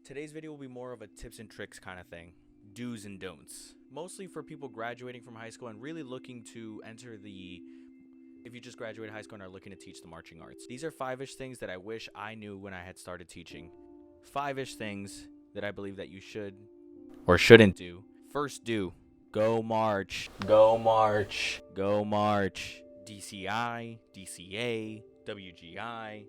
Today's video will be more of a tips and tricks kind of thing. Do's and don'ts. Mostly for people graduating from high school and really looking to enter if you just graduated high school and are looking to teach the marching arts. These are 5-ish things that I wish I knew when I had started teaching. 5-ish things that I believe that you should or shouldn't do. First do. Go march. Go march. Go march. DCI, DCA, WGI.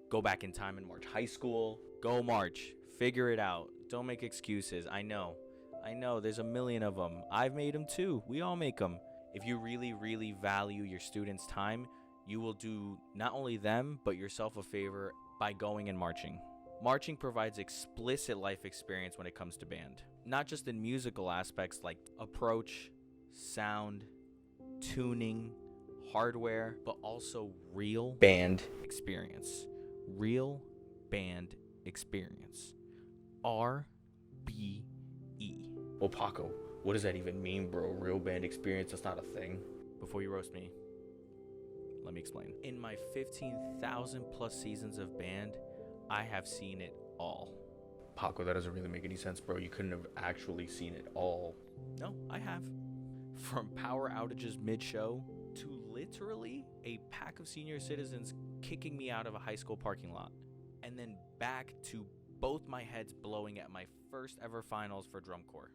Go back in time and march high school. Go march. Figure it out. Don't make excuses. I know. There's a million of them. I've made them too. We all make them. If you really, really value your students' time, you will do not only them, but yourself a favor by going and marching. Marching provides explicit life experience when it comes to band. Not just in musical aspects like approach, sound, tuning, hardware, but also real band experience. Real band experience. RBE. Well, Paco, what does that even mean, bro? Real band experience? That's not a thing. Before you roast me, let me explain. In my 15,000 plus seasons of band, I have seen it all. Paco, that doesn't really make any sense, bro. You couldn't have actually seen it all. No, I have. From power outages mid-show to literally a pack of senior citizens kicking me out of a high school parking lot. And then back to both my heads blowing at my first ever finals for drum corps.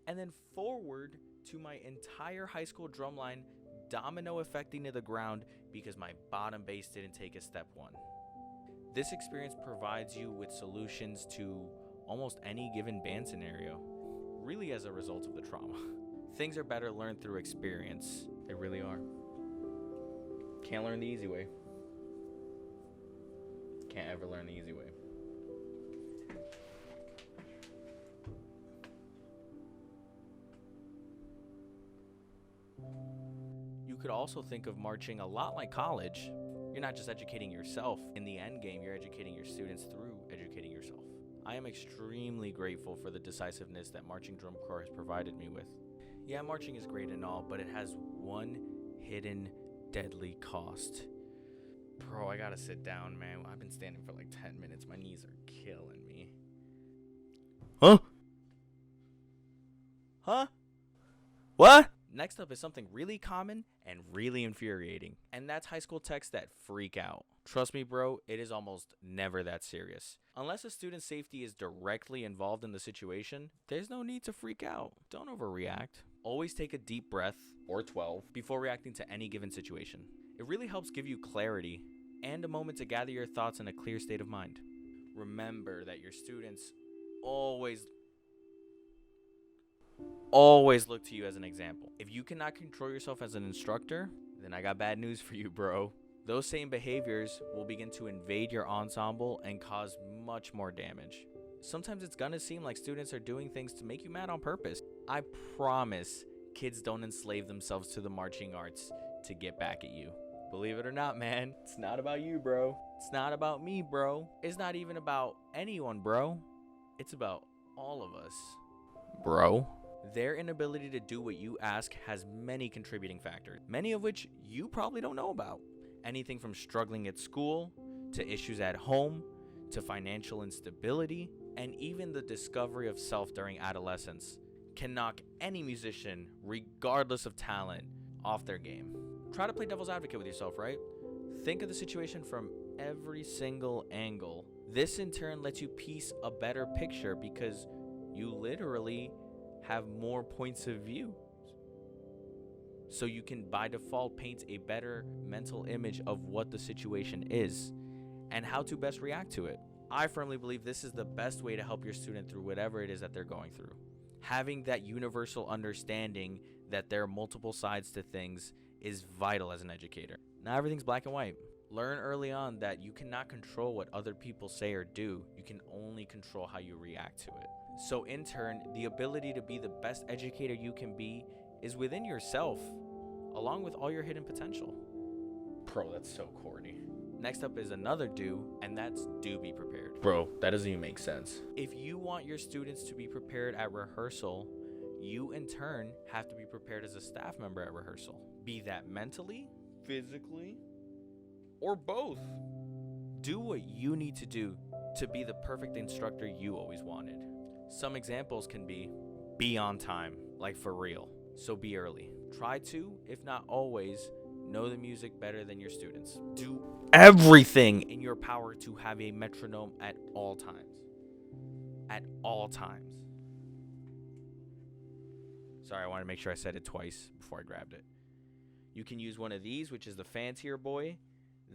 And then forward to my entire high school drumline domino affecting to the ground because my bottom bass didn't take a step one. This experience provides you with solutions to almost any given band scenario, really as a result of the trauma. Things are better learned through experience. They really are. Can't learn the easy way. Can't ever learn the easy way. You could also think of marching a lot like college. You're not just educating yourself. In the end game, you're educating your students through educating yourself. I am extremely grateful for the decisiveness that marching drum corps has provided me with. Yeah, marching is great and all, but it has one hidden deadly cost. Bro, I gotta sit down, man. I've been standing for like 10 minutes. My knees are killing me. Huh? What? Next up is something really common and really infuriating, and that's high school texts that freak out. Trust me, bro, it is almost never that serious. Unless a student's safety is directly involved in the situation, there's no need to freak out. Don't overreact. Always take a deep breath, or 12, before reacting to any given situation. It really helps give you clarity and a moment to gather your thoughts in a clear state of mind. Remember that your students always look to you as an example. If you cannot control yourself as an instructor, then I got bad news for you, bro. Those same behaviors will begin to invade your ensemble and cause much more damage. Sometimes it's gonna seem like students are doing things to make you mad on purpose. I promise kids don't enslave themselves to the marching arts to get back at you. Believe it or not, man, it's not about you, bro. It's not about me, bro. It's not even about anyone, bro. It's about all of us, bro. Their inability to do what you ask has many contributing factors, many of which you probably don't know about. Anything from struggling at school, to issues at home, to financial instability, and even the discovery of self during adolescence can knock any musician, regardless of talent, off their game. Try to play devil's advocate with yourself, right? Think of the situation from every single angle. This in turn lets you piece a better picture because you literally have more points of view. So you can by default paint a better mental image of what the situation is and how to best react to it. I firmly believe this is the best way to help your student through whatever it is that they're going through. Having that universal understanding that there are multiple sides to things is vital as an educator. Not everything's black and white. Learn early on that you cannot control what other people say or do. You can only control how you react to it. So in turn, the ability to be the best educator you can be is within yourself, along with all your hidden potential. Bro, that's so corny. Next up is another do, and that's do be prepared. Bro, that doesn't even make sense. If you want your students to be prepared at rehearsal, you in turn have to be prepared as a staff member at rehearsal. Be that mentally, physically, or both. Do what you need to do to be the perfect instructor you always wanted. Some examples can be on time, like for real. So be early. Try to, if not always, know the music better than your students. Do everything in your power to have a metronome at all times. At all times. Sorry, I wanted to make sure I said it twice before I grabbed it. You can use one of these, which is the fancier boy.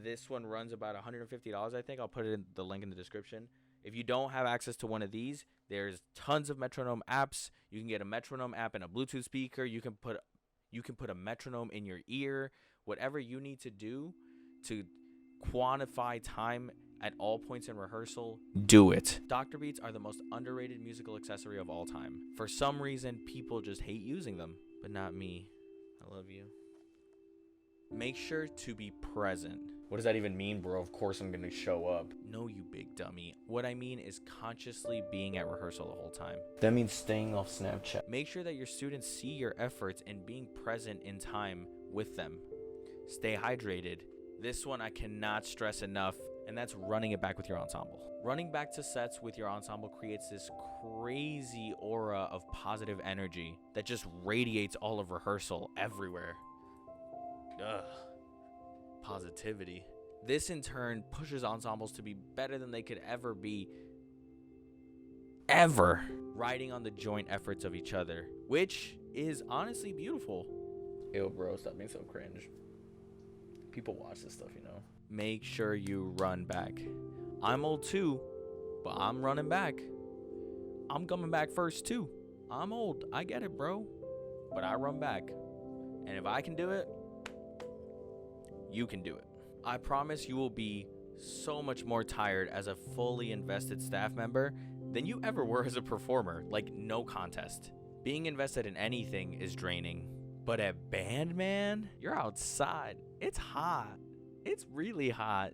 This one runs about $150, I think. I'll put it in the link in the description. If you don't have access to one of these, there's tons of metronome apps. You can get a metronome app and a Bluetooth speaker. You can put a metronome in your ear. Whatever you need to do to quantify time at all points in rehearsal, do it. Doctor beats are the most underrated musical accessory of all time. For some reason, people just hate using them, but not me. I love you. Make sure to be present. What does that even mean, bro? Of course I'm going to show up. No, you big dummy. What I mean is consciously being at rehearsal the whole time. That means staying off Snapchat. Make sure that your students see your efforts and being present in time with them. Stay hydrated. This one I cannot stress enough, and that's running it back with your ensemble. Running back to sets with your ensemble creates this crazy aura of positive energy that just radiates all of rehearsal everywhere. Ugh. Positivity. This in turn pushes ensembles to be better than they could ever be. Ever. Riding on the joint efforts of each other, which is honestly beautiful. Ew, bro, stop being so cringe. People watch this stuff, you know. Make sure you run back. I'm old too, but I'm running back. I'm coming back first too. I'm old. I get it, bro. But I run back. And if I can do it, you can do it. I promise you will be so much more tired as a fully invested staff member than you ever were as a performer. Like, no contest. Being invested in anything is draining. But at band, man, you're outside. It's hot. It's really hot.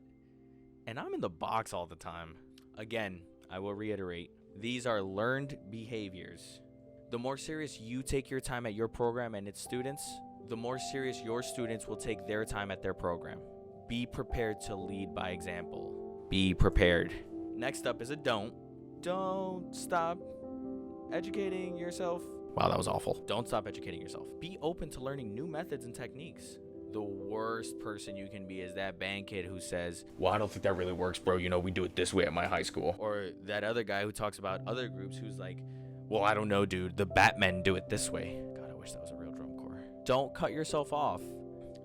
And I'm in the box all the time. Again, I will reiterate, these are learned behaviors. The more serious you take your time at your program and its students, the more serious your students will take their time at their program. Be prepared to lead by example. Be prepared. Next up is a don't. Don't stop educating yourself. Wow, that was awful. Don't stop educating yourself. Be open to learning new methods and techniques. The worst person you can be is that band kid who says, well, I don't think that really works, bro. You know, we do it this way at my high school. Or that other guy who talks about other groups who's like, well, I don't know, dude. The Batmen do it this way. God, I wish that was a real drum corps. Don't cut yourself off.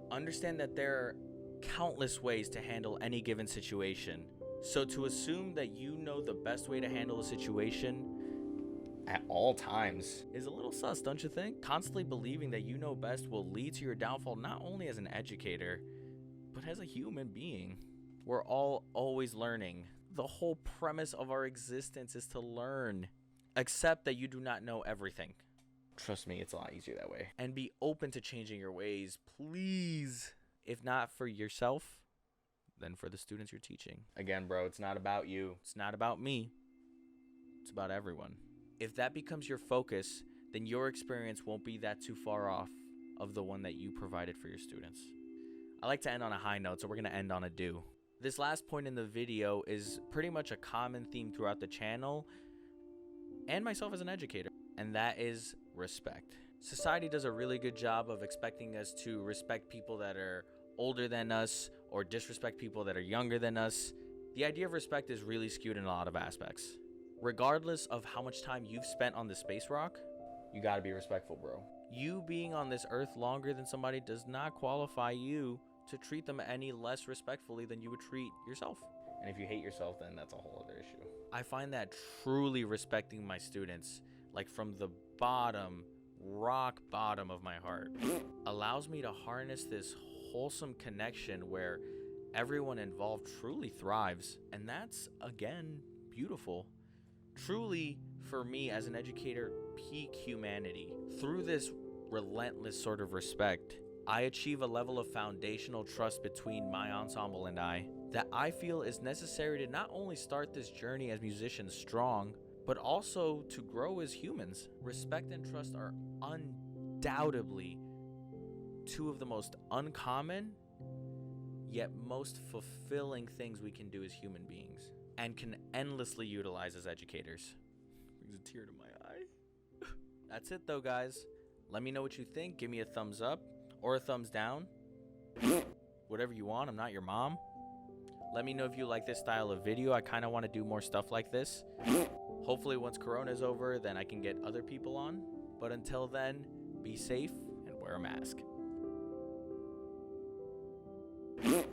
Understand that there are countless ways to handle any given situation. So to assume that you know the best way to handle a situation at all times is a little sus, don't you think? Constantly believing that you know best will lead to your downfall, not only as an educator, but as a human being. We're all always learning. The whole premise of our existence is to learn. Accept that you do not know everything. Trust me, it's a lot easier that way. And be open to changing your ways, please. If not for yourself, then for the students you're teaching. Again, bro, it's not about you. It's not about me. It's about everyone. If that becomes your focus, then your experience won't be that too far off of the one that you provided for your students. I like to end on a high note, so we're going to end on a do. This last point in the video is pretty much a common theme throughout the channel and myself as an educator, and that is respect. Society does a really good job of expecting us to respect people that are older than us or disrespect people that are younger than us. The idea of respect is really skewed in a lot of aspects. Regardless of how much time you've spent on the space rock, you gotta be respectful, bro. You being on this earth longer than somebody does not qualify you to treat them any less respectfully than you would treat yourself. And if you hate yourself, then that's a whole other issue. I find that truly respecting my students, like from the bottom, rock bottom of my heart, allows me to harness this wholesome connection where everyone involved truly thrives. And that's, again, beautiful. Truly, for me as an educator, peak humanity. Through this relentless sort of respect, I achieve a level of foundational trust between my ensemble and I that I feel is necessary to not only start this journey as musicians strong, but also to grow as humans. Respect and trust are undoubtedly two of the most uncommon, yet most fulfilling things we can do as human beings. and can endlessly utilize as educators. Brings a tear to my eye. That's it though, guys. Let me know what you think. Give me a thumbs up or a thumbs down. Whatever you want. I'm not your mom. Let me know if you like this style of video. I kind of want to do more stuff like this. Hopefully once Corona is over, then I can get other people on. But until then, be safe and wear a mask.